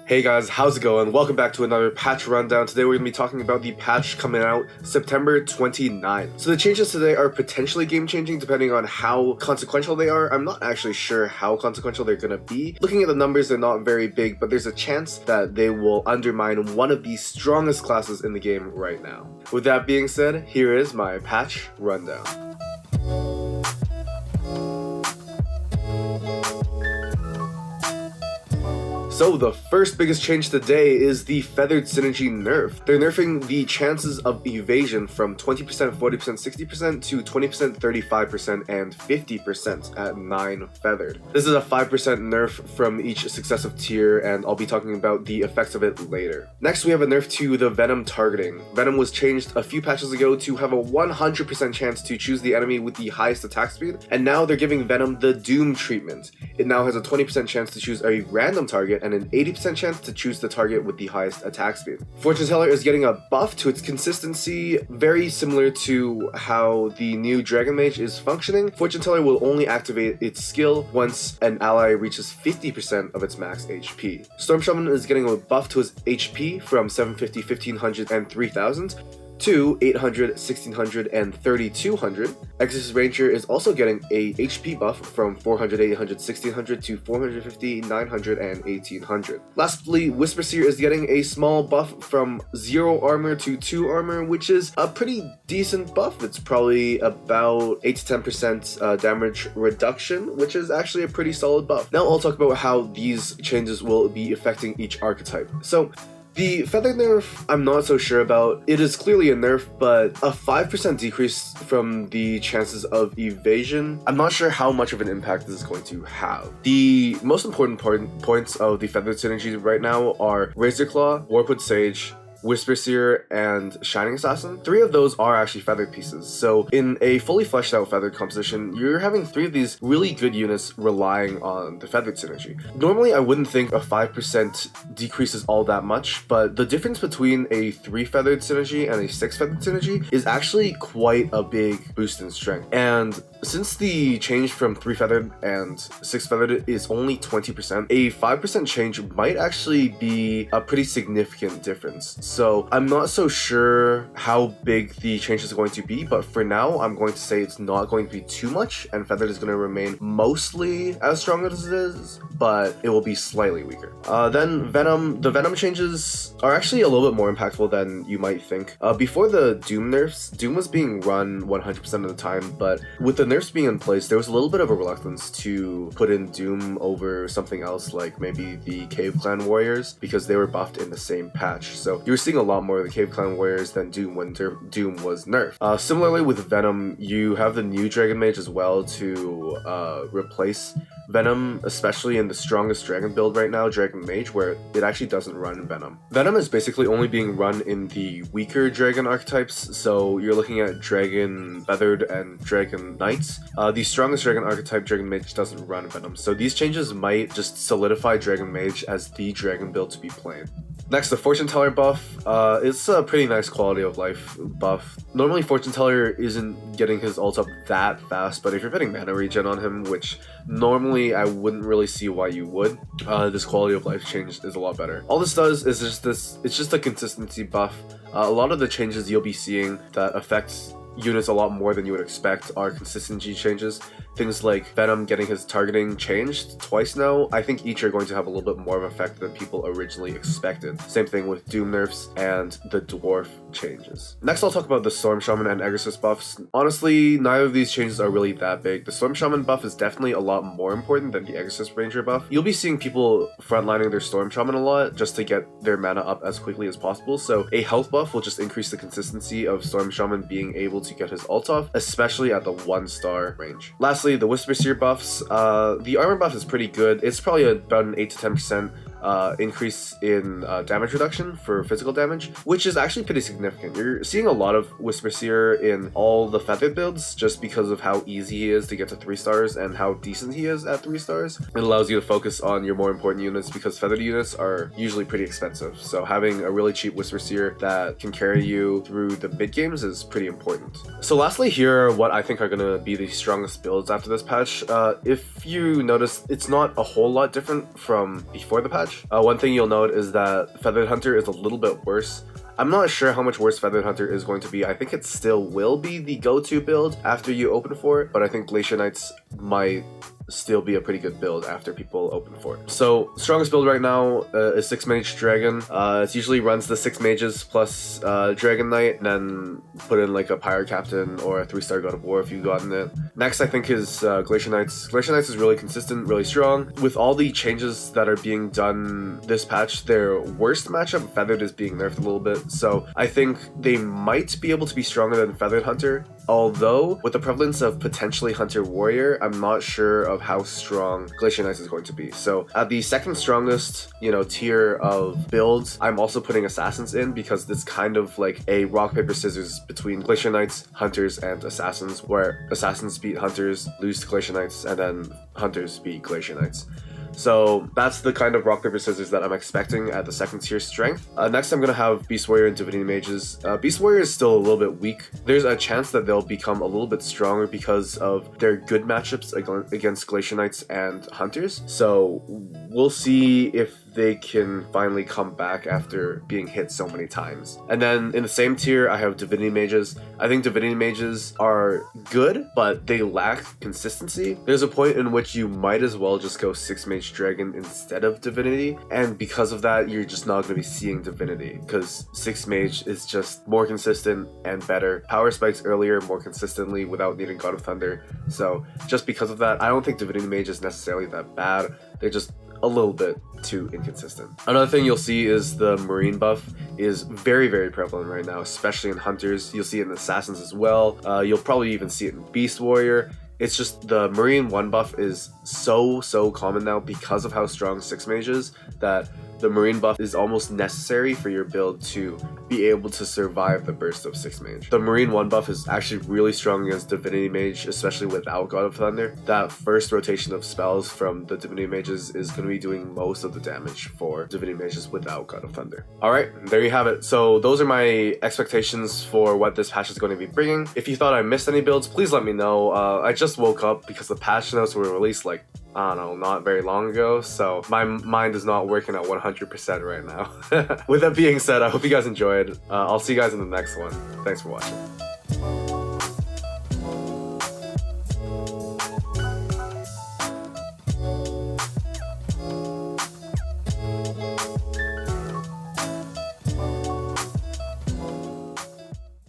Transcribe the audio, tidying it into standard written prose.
Hey guys, how's it going? Welcome back to another patch rundown. Today we're going to be talking about the patch coming out September 29th. So the changes today are potentially game-changing depending on how consequential they are. I'm not actually sure how consequential they're going to be. Looking at the numbers, they're not very big, but there's a chance that they will undermine one of the strongest classes in the game right now. With that being said, here is my patch rundown. So the first biggest change today is the Feathered Synergy nerf. They're nerfing the chances of evasion from 20%, 40%, 60% to 20%, 35%, and 50% at 9 feathered. This is a 5% nerf from each successive tier, and I'll be talking about the effects of it later. Next, we have a nerf to the Venom targeting. Venom was changed a few patches ago to have a 100% chance to choose the enemy with the highest attack speed, and now they're giving Venom the Doom treatment. It now has a 20% chance to choose a random target and an 80% chance to choose the target with the highest attack speed. Fortune Teller is getting a buff to its consistency, very similar to how the new Dragon Mage is functioning. Fortune Teller will only activate its skill once an ally reaches 50% of its max HP. Storm Shaman is getting a buff to his HP from 750, 1500, and 3000 to 800, 1600, and 3200. Exorcist Ranger is also getting a HP buff from 400, 800, 1600 to 450, 900, and 1800. Lastly, Whisper Seer is getting a small buff from 0 armor to 2 armor, which is a pretty decent buff. It's probably about 8 to 10% damage reduction, which is actually a pretty solid buff. Now I'll talk about how these changes will be affecting each archetype. So the Feather nerf, I'm not so sure about. It is clearly a nerf, but a 5% decrease from the chances of evasion, I'm not sure how much of an impact this is going to have. The most important points of the Feathered Synergy right now are Razor Claw, Warpwood Sage, Whisper Seer, and Shining Assassin. 3 of those are actually feathered pieces, so in a fully fleshed out feathered composition, you're having 3 of these really good units relying on the Feathered Synergy. Normally I wouldn't think a 5% decrease is all that much, but the difference between a 3 feathered synergy and a 6 feathered synergy is actually quite a big boost in strength. And since the change from 3 feathered and 6 feathered is only 20%, a 5% change might actually be a pretty significant difference. So I'm not so sure how big the change is going to be, but for now I'm going to say it's not going to be too much, and feathered is going to remain mostly as strong as it is, but it will be slightly weaker. Then Venom. The Venom changes are actually a little bit more impactful than you might think. Before the Doom nerfs, Doom was being run 100% of the time, but with the nerfs being in place, there was a little bit of a reluctance to put in Doom over something else like maybe the Cave Clan Warriors, because they were buffed in the same patch. So you're seeing a lot more of the Cave Clan Warriors than Doom when Doom was nerfed. Similarly with Venom, you have the new Dragon Mage as well to replace Venom, especially in the strongest dragon build right now, Dragon Mage, where it actually doesn't run Venom. Venom is basically only being run in the weaker dragon archetypes, so you're looking at Dragon Feathered and Dragon Knights. The strongest dragon archetype, Dragon Mage, doesn't run Venom, so these changes might just solidify Dragon Mage as the dragon build to be played. Next, the Fortune Teller buff. It's a pretty nice quality of life buff. Normally Fortune Teller isn't getting his ult up that fast, but if you're getting mana regen on him, which normally I wouldn't really see why you would, this quality of life change is a lot better. All this does is it's just a consistency buff. A lot of the changes you'll be seeing that affect units a lot more than you would expect are consistency changes. Things like Venom getting his targeting changed twice now. I think each are going to have a little bit more of an effect than people originally expected. Same thing with Doom nerfs and the Dwarf changes. Next, I'll talk about the Storm Shaman and Exorcist buffs. Honestly, neither of these changes are really that big. The Storm Shaman buff is definitely a lot more important than the Exorcist Ranger buff. You'll be seeing people frontlining their Storm Shaman a lot just to get their mana up as quickly as possible, so a health buff will just increase the consistency of Storm Shaman being able to get his ult off, especially at the 1-star range. Lastly, the Whisper Seer buffs. The armor buff is pretty good. It's probably about an 8 to 10% increase in damage reduction for physical damage, which is actually pretty significant. You're seeing a lot of Whisper Seer in all the feathered builds just because of how easy he is to get to 3 stars and how decent he is at 3 stars. It allows you to focus on your more important units because feathered units are usually pretty expensive, so having a really cheap Whisper Seer that can carry you through the mid games is pretty important. So lastly, here are what I think are going to be the strongest builds after this patch. If you notice, it's not a whole lot different from before the patch. patch. One thing you'll note is that Feathered Hunter is a little bit worse. I'm not sure how much worse Feathered Hunter is going to be. I think it still will be the go-to build after you open for it, but I think Glacier Knights might still be a pretty good build after people open for it. So strongest build right now is 6 Mage Dragon. It usually runs the 6 Mages plus Dragon Knight, and then put in like a Pirate Captain or a 3-star God of War if you've gotten it. Next I think is Glacier Knights. Glacier Knights is really consistent, really strong. With all the changes that are being done this patch, their worst matchup, Feathered, is being nerfed a little bit. So I think they might be able to be stronger than Feathered Hunter. Although, with the prevalence of potentially Hunter Warrior, I'm not sure of how strong Glacier Knights is going to be. So at the second strongest, tier of builds, I'm also putting Assassins in because it's kind of like a rock, paper, scissors between Glacier Knights, Hunters, and Assassins, where Assassins beat Hunters, lose to Glacier Knights, and then Hunters beat Glacier Knights. So that's the kind of rock, paper, scissors that I'm expecting at the second tier strength. Next, I'm going to have Beast Warrior and Divinity Mages. Beast Warrior is still a little bit weak. There's a chance that they'll become a little bit stronger because of their good matchups against Glacier Knights and Hunters. So we'll see if they can finally come back after being hit so many times. And then in the same tier, I have Divinity Mages. I think Divinity Mages are good, but they lack consistency. There's a point in which you might as well just go 6 Mage Dragon instead of Divinity, and because of that, you're just not going to be seeing Divinity, because 6 Mage is just more consistent and better. Power spikes earlier more consistently without needing God of Thunder. So just because of that, I don't think Divinity Mage is necessarily that bad. They're just a little bit too inconsistent. Another thing you'll see is the Marine buff is very, very prevalent right now, especially in Hunters. You'll see it in Assassins as well. You'll probably even see it in Beast Warrior. It's just the Marine 1 buff is so common now because of how strong 6 Mage is, that the Marine buff is almost necessary for your build to be able to survive the burst of 6 Mage. The Marine 1 buff is actually really strong against Divinity Mage, especially without God of Thunder. That first rotation of spells from the Divinity Mages is going to be doing most of the damage for Divinity Mages without God of Thunder. Alright, there you have it. So those are my expectations for what this patch is going to be bringing. If you thought I missed any builds, please let me know. I just woke up because the patch notes were released like, I don't know, not very long ago, so my mind is not working at 100% right now. With that being said, I hope you guys enjoyed. I'll see you guys in the next one. Thanks for watching.